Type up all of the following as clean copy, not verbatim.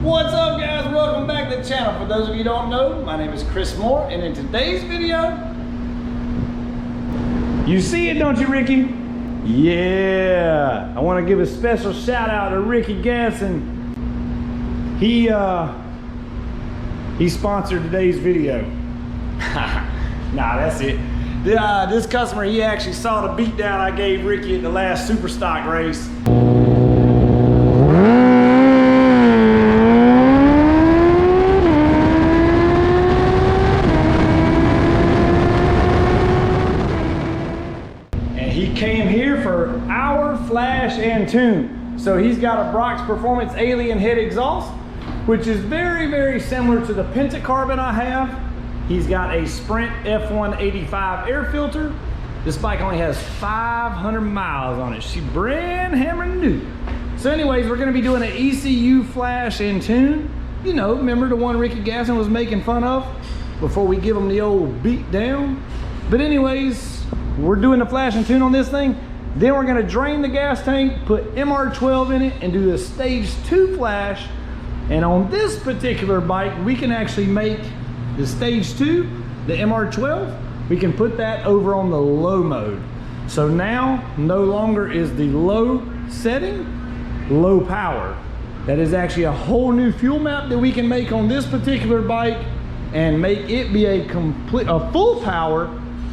What's up, guys? Welcome back to the channel. For those of you who don't know, my name is Chris Moore, and in today's video, you see it, don't you, Ricky? Yeah, I want to give a special shout out to Ricky Gasson. He sponsored today's video. Nah, that's it. This customer, he actually saw the beatdown I gave Ricky at the last Super Stock race. Came here for our flash and tune. So he's got a Brock's Performance Alien head exhaust, which is very, very similar to the Pentacarbon I have. He's got a Sprint F185 air filter. This bike only has 500 miles on it. She's brand hammer new. So anyways, we're gonna be doing an ECU Flash and tune. You know, remember the one Ricky Gasson was making fun of before we give him the old beat down? But anyways, we're doing the flash and tune on this thing. Then we're gonna drain the gas tank, put MR12 in it, and do the stage 2 flash. And on this particular bike, we can actually make the stage 2, the MR12, we can put that over on the low mode. So now, no longer is the low setting, low power. That is actually a whole new fuel map that we can make on this particular bike and make it be a full power,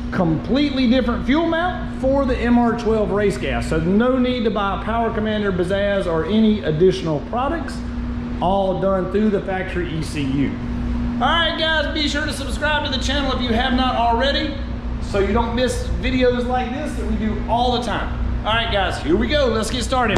completely different fuel map for the MR12 race gas. So no need to buy a Power Commander, Pizzazz, or any additional products. All done through the factory ECU. All right, guys, be sure to subscribe to the channel if you have not already, so you don't miss videos like this that we do all the time. All right, guys, here we go. Let's get started.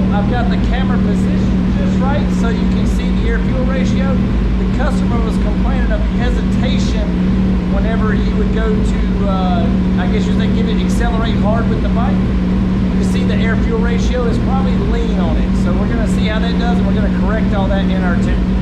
I've got the camera positioned just right so you can see the air-fuel ratio. The customer was complaining of hesitation whenever he would go to, I guess you think, give it accelerate hard with the bike. You see the air-fuel ratio is probably lean on it. So we're gonna see how that does, and we're gonna correct all that in our tune.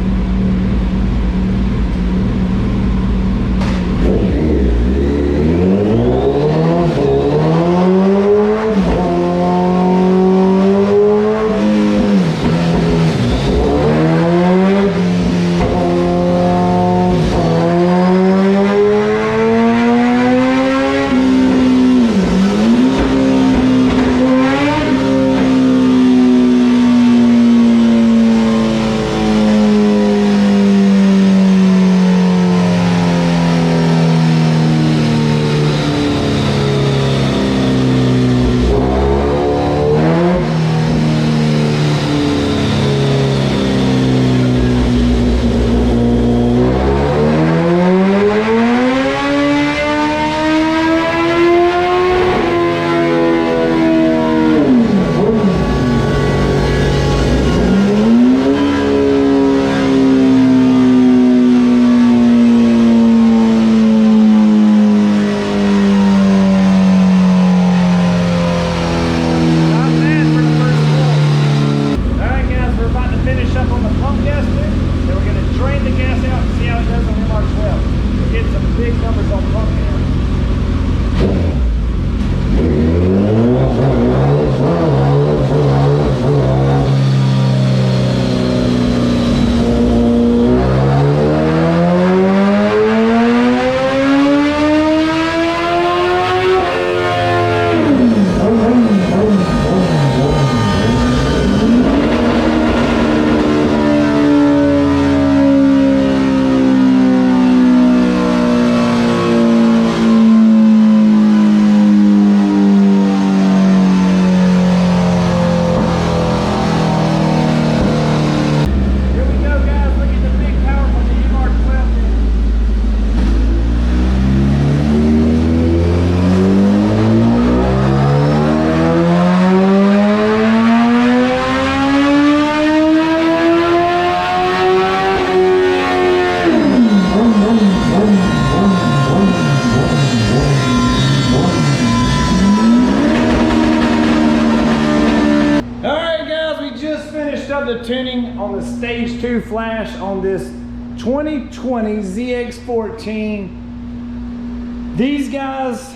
up the tuning on the Stage 2 Flash on this 2020 ZX14. These guys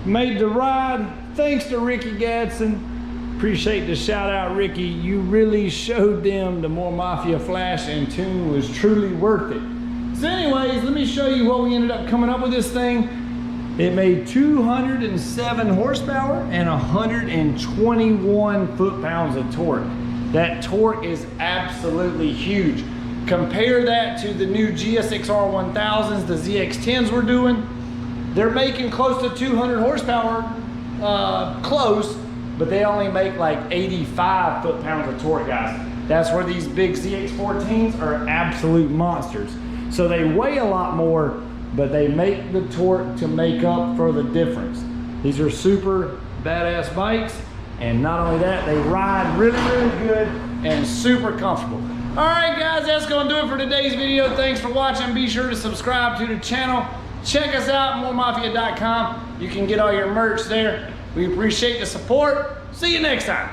made the ride thanks to Ricky Gadsden. Appreciate the shout out, Ricky. You really showed them the more Mafia Flash and tune was truly worth it. So anyways, let me show you what we ended up coming up with this thing. It made 207 horsepower and 121 foot-pounds of torque. That torque is absolutely huge. Compare that to the new GSX-R 1000s, the ZX10s we're doing. They're making close to 200 horsepower, close, but they only make like 85 foot-pounds of torque, guys. That's where these big ZX14s are absolute monsters. So they weigh a lot more, but they make the torque to make up for the difference. These are super badass bikes, and not only that, they ride really, really good and super comfortable. All right, guys, that's gonna do it for today's video. Thanks for watching. Be sure to subscribe to the channel. Check us out, moremafia.com. You can get all your merch there. We appreciate the support. See you next time.